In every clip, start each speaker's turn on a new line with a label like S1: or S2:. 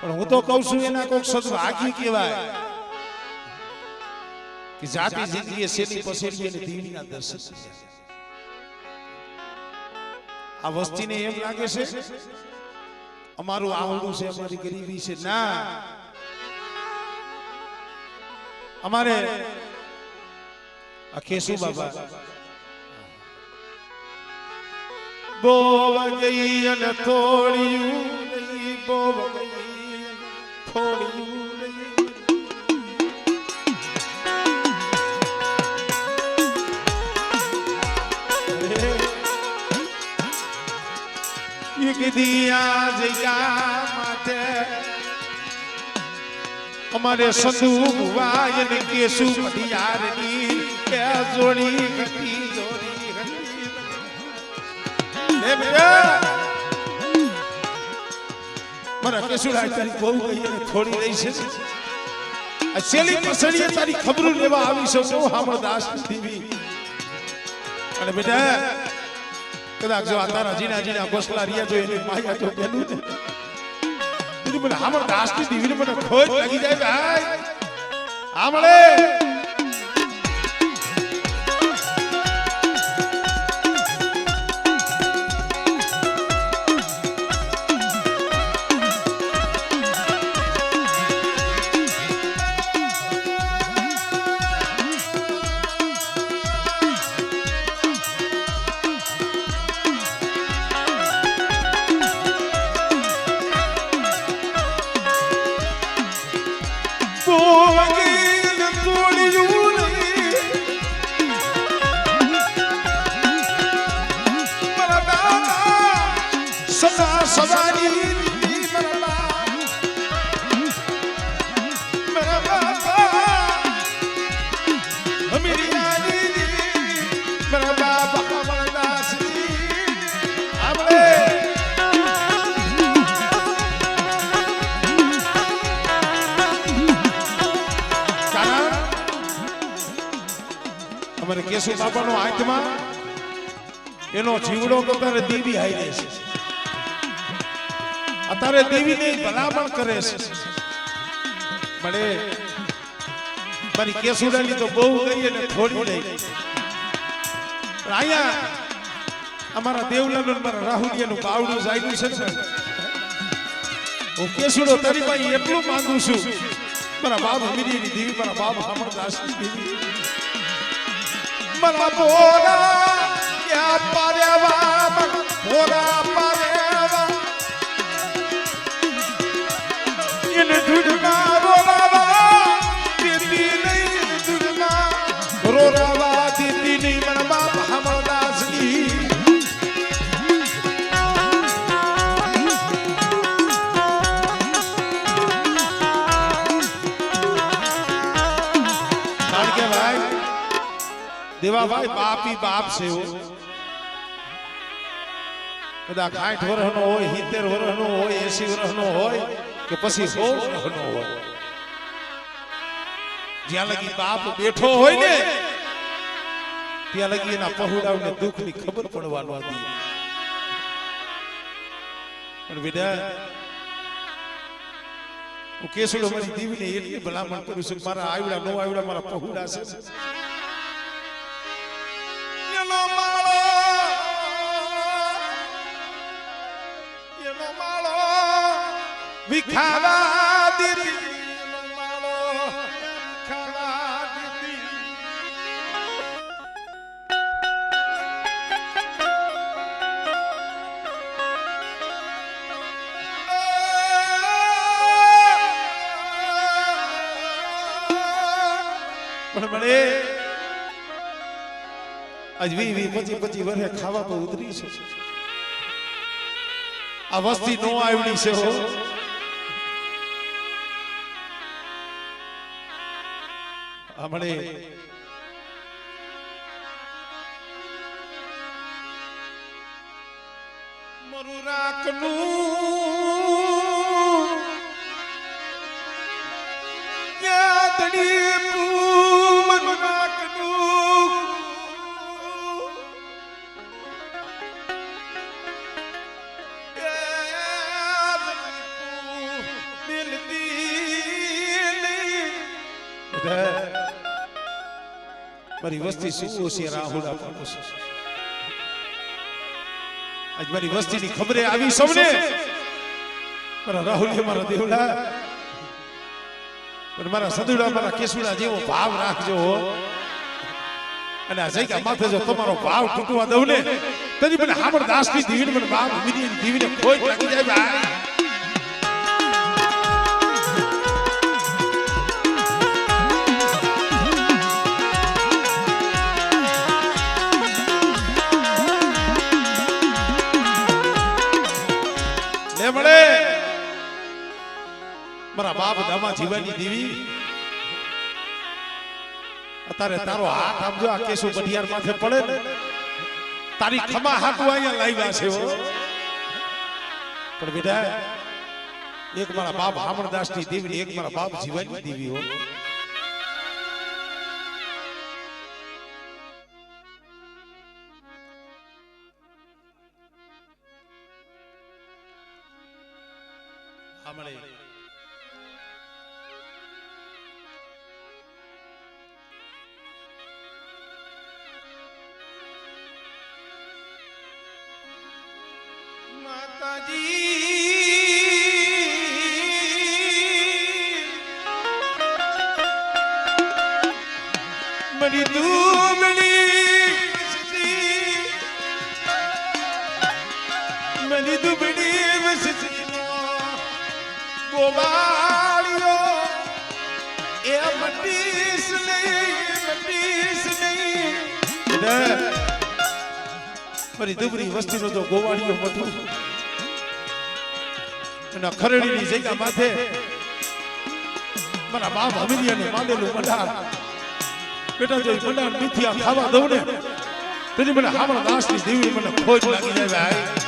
S1: પણ હું તો કહું છું એના કોક સદભાગ્ય કહેવાય કે જાતિ જિંદગી સેની પસેડી અને દેવીના દર્શન આ વસ્તીને એમ લાગે છે અમારું આવડું છે અમારી ગરીબી છે ના અમારે આ કેશુ બાબા બોવ ગઈ અને થોડ્યું નહીં બોવ ગઈ થોડ્યું નહીં એક દિયા જગ્યા માટે અમારે સંધુ વાય ને કેશુ પઢિયારની કે જોડી ગતી જોડી ગતી હે બેટા મારા કેશુ રાજ તારી બહુ ગઈ અને થોડી રહી છે આ છેલી પસડીએ તારી ખબર લેવા આવી છો હામળ દાસ દેવી અને બેટા કદાચ જો તારા જીના જીના ગોસલા રિયા જો એની માયા તો બેલું ને મને હામળ દાસ ની દેવીને મને ખોજ લાગી જાય ભાઈ આમળે કેશુ બાબાનો આત્મા એનો જીવડો તો તારે દેવી હાઈ છે અત્યારે દેવીને ભલામણ કરે છે મળે મારી કેશુડાની તો બહુ ગઈ અને થોડી રહી પણ અહીંયા અમારા દેવલાનું મારા રાહુલિયાનું બાવડું જાયનું છે હું કેશુડો તારી પાસે એટલું માંગુ છું મારા બાપ હમીરીની દેવી મારા બાપ હામળદાસની દેવી મરા બોરા યા પારેવા બોરા પારેવા ઇન દુડના રોરાવા દીદી નહીં દુડના રોરાવા દીદી નહીં મરા બાપ હામળદાસની देवा भाई बाप ही बाप से हो कदा 60 વર્ષનો હોય 70 વર્ષનો હોય 80 વર્ષનો હોય કે પછી 100 વર્ષનો હોય જ્યાં લગી બાપ બેઠો હોય ને ત્યાં લગી એના પહોડાવને દુઃખની ખબર પડવાનો હતી પણ બેટા હું કેસુડો મારી દીવીને એટલી ભલામણ કરું છું મારા આવડા નો આવડા મારા પહોડા છે વિખાવા દીદી માળો વિખાવા દીદી પણ મને આજ 20-25 વર્ષે ખાવા તો ઉતરી છે આ વસ્તી નો આવડી છે હો हमने मरुराकनु यादड़ी मरुराकनु મારી વસ્તી શું છે રાહુલ આપો છે આજ મારી વસ્તીની ખબરે આવી સૌને મારા રાહુલ મારા દેવડા પણ મારા સદુડા મારા કેસુડા જેવો ભાવ રાખજો અને આ જગ્યા માથે જો તમારો ભાવ તૂટવા દઉં ને તરી મને હામર દાસની દીવીને મને બાપ વિધિની દીવીને ખોટ લાગી જાય ભાઈ મળે મારા બાપ દામા જીવાની દેવી અત્યારે તારો હાથ આપજો આ કેસુ બઢિયાર માથે પડે ને તારી ખમા હાટુ અહીંયા લાવ્યા છે પણ બેટા એક મારા બાપ હામણદાસ ની દેવી એક મારા બાપ જીવાની દેવી હો મળે માતાજી મરી દુબળી વસતી ગોવાળિયો એ મટીસ નહીં મારી દુબળી વસ્તીનો તો ગોવાળિયો મઠું અને ખરડીની જગ્યા માથે મારા બાપ હમીરિયાને માંડેલું મંડાર બેટા જો મંડાર મિથિયા ખાવા દઉં ને તેની મને હામણ દાસની દેવી મને ખોજ લાગી જાય ભાઈ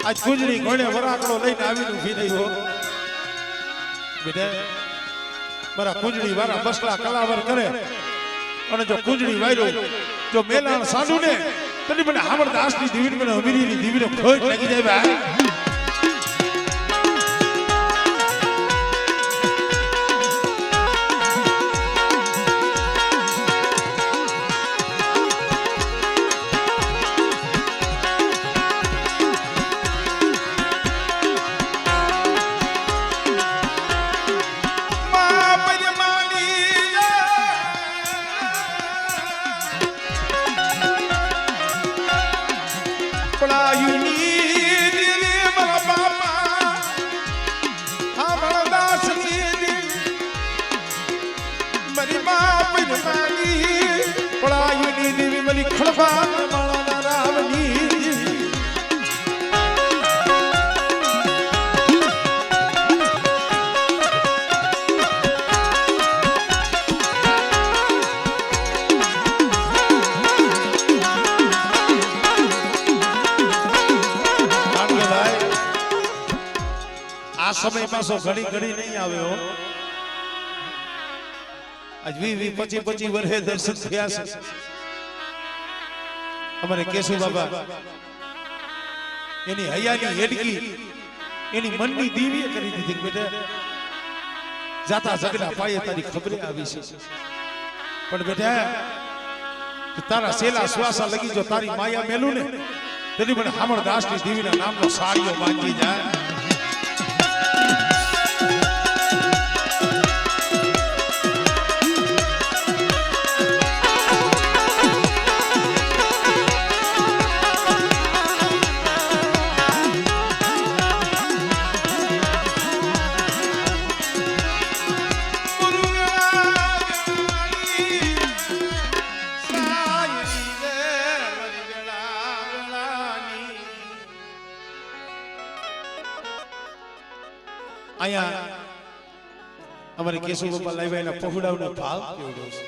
S1: આજ કુંજડી ઘોડે વરાકડો લઈને આવીને ઉભી રહી હો બેટા મારા કુંજડી વાળા બસલા કલાવર કરે અને જો કુંજડી વાયરો જો મેલાણ સાડુ ને તને મને હામર દાસની દીવીને મને અમીરીની દીવીને ખોટ લાગી જાય ભાઈ સમય પાછો ઘડી ઘડી નહીં આવ્યો આજ 20-25 વર્ષે દર્શન થયા છે અમારે કેશુ બાબા એની હૈયાની હેડકી એની મનની દીવી કરી દીધી બેટા જાતા જગના પાયે તારી ખબરે આવી છે પણ બેટા તારા સેલા શ્વાસા લગી જો તારી માયા મેલું ને તેની મને હામણ દાસની દેવીના નામનો સાડીઓ બાંધી જાય અહીંયા અમારે કેશુ બાપા લાવ્યા એના પહોળાવનો ભાવ કેવડો છે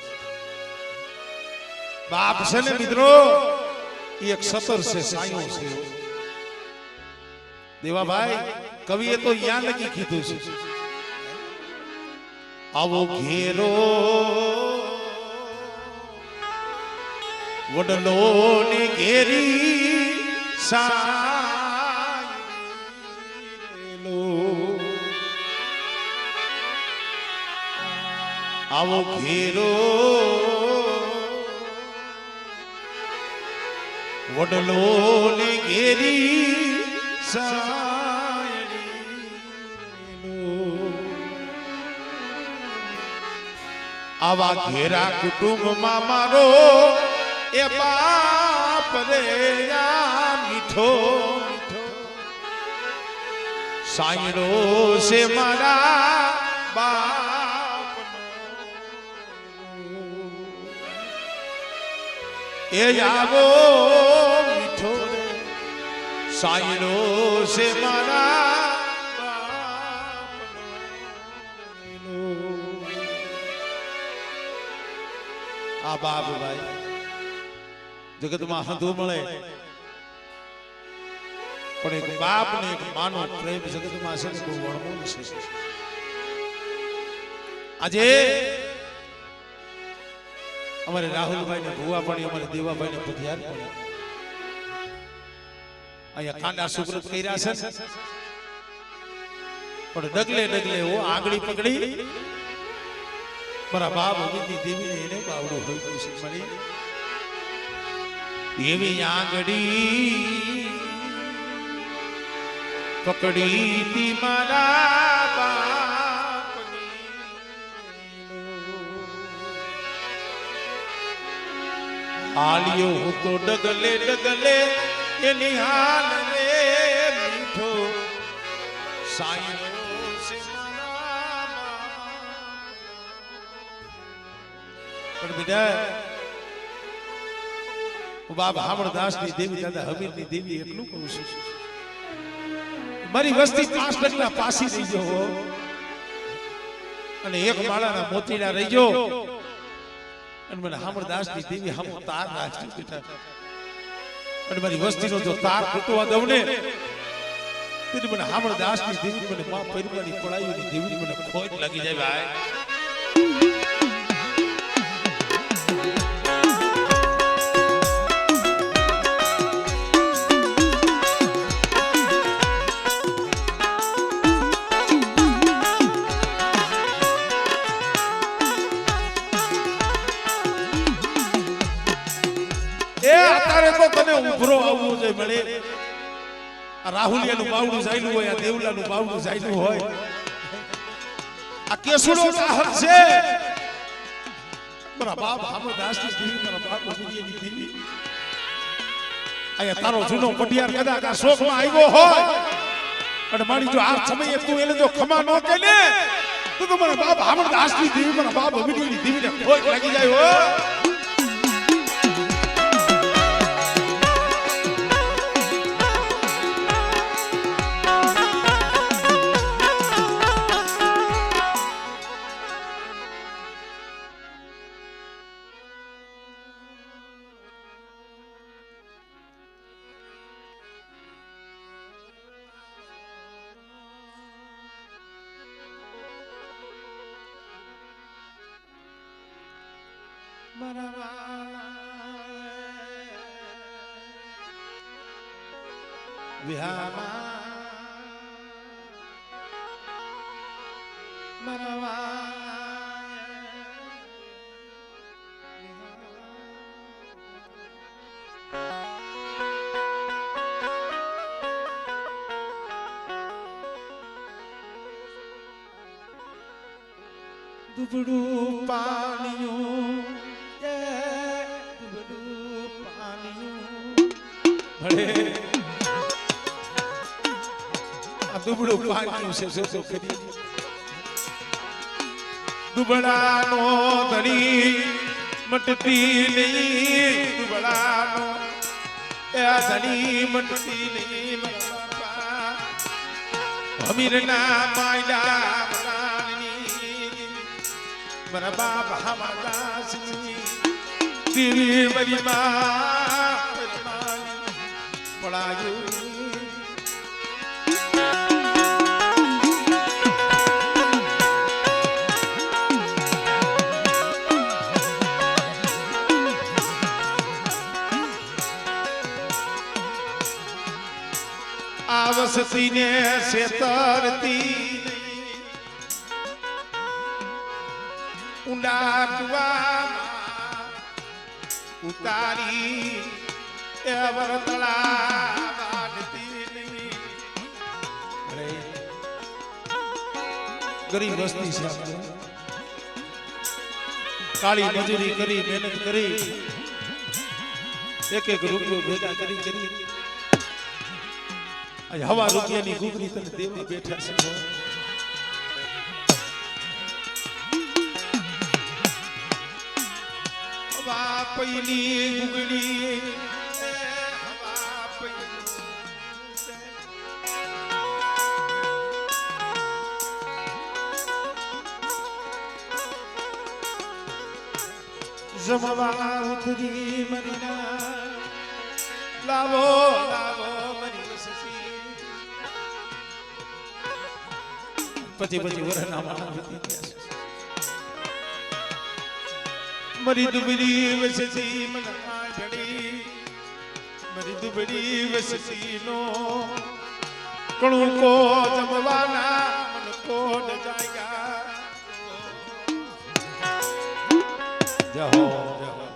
S1: બાપ છે ને મિત્રો એ એક સતર છે સાયો છે દેવાભાઈ કવિએ તો યા લગી કીધું છે આવો ઘેરો વડલો ને ઘેરી સાયલો આવો ઘેરો વડલો ને ઘેરી આવા ઘેરા કુટુંબમાં મારો એ બાપ રે મીઠો મીઠો સાયરો છે મારા બાપ એ આવો મીઠો સાયરો છે મારા આ બાપ ભાઈ જગતમાં હંધું મળે પણ એક બાપ ને એક માનો પ્રેમ જગતમાં છે ને બહુ અણમોલ છે આજે અમારે રાહુલભાઈ ને ભુવા પણ અમારે દેવાભાઈ ને પધિયાર પણ અહીંયા કાંડા સુપ્રત કર્યા છે પણ ડગલે ડગલે ઓ આંગળી પકડી મારા બાપ અમિતની દેવીને એને બાવડું હોય છે મળી એવી આંગળી પકડી તી મારા બાપની આલિયો હું તો ડગલે ડગલે એની હાલ રે મીઠો સાયો પણ બેટા બાપ હામળદાસ ની દેવી દાદા હમીર ની દેવી એટલું કહું છું મારી વસ્તી 5 ડગલા પાસી રહી ગયો અને એક માળાના મોતીડા રહી ગયો અને મને હામળદાસ ની દેવી હમ તાર રાખી બેટા અને મારી વસ્તીનો જો તાર તૂટવા દઉં ને તો મને હામળદાસ ની દેવી મને માં પરિવારની પડાઈની દેવી મને ખોટ લાગી જાય ભાઈ ઉભરો આવવું જોઈએ મળે આ રાહુલિયાનું બાવડું જાયલું હોય આ દેવલાનું બાવડું જાયલું હોય આ કેસુડો ચાહત છે મારા બાપ હામળદાસની દેવી મારા બાપ અમીરની દેવી આયા તારો જૂનો પટિયાર કદાચ આ શોકમાં આવ્યો હોય અને મારી જો આ સમયે તું એને જો ખમા ન કે ને તો મારા બાપ હામળદાસની દેવી મારા બાપ અમીરની દેવીને ખોટ લાગી જાય હો દુબળું પાણીયું દુબળું પાણીયું ભલે આ દુબળું પાણીયું છે જો ખરી દુબળાનો ધણી મટતી નહીં દુબળાનો એ ધણી મટતી નહીં હમીરના માયડા મનાની મારા બાપ હમાદાસની તેરી મરી માં પડાયું આવસતી ને સેતરતી ઊંડા કુવામાં ઉતારી એ વરતળા વાડતી ગરીબ વસ્તી છે કાળી મજૂરી કરી મહેનત કરી એક એક રૂપિયો ભેગા કરી કરી હવા રૂપિયાની ગુગરી તને દેવા બેઠા છે હવા પૈલી ગુગરી હવા જમવા ઉતરી મરીના લાવો લાવો પછી વરના મરી દુબળી વસતી મનમાં જડી મરી દુબળી વસતી નો કણું કો જમવાના મન કો ન જાયગા જહો જહો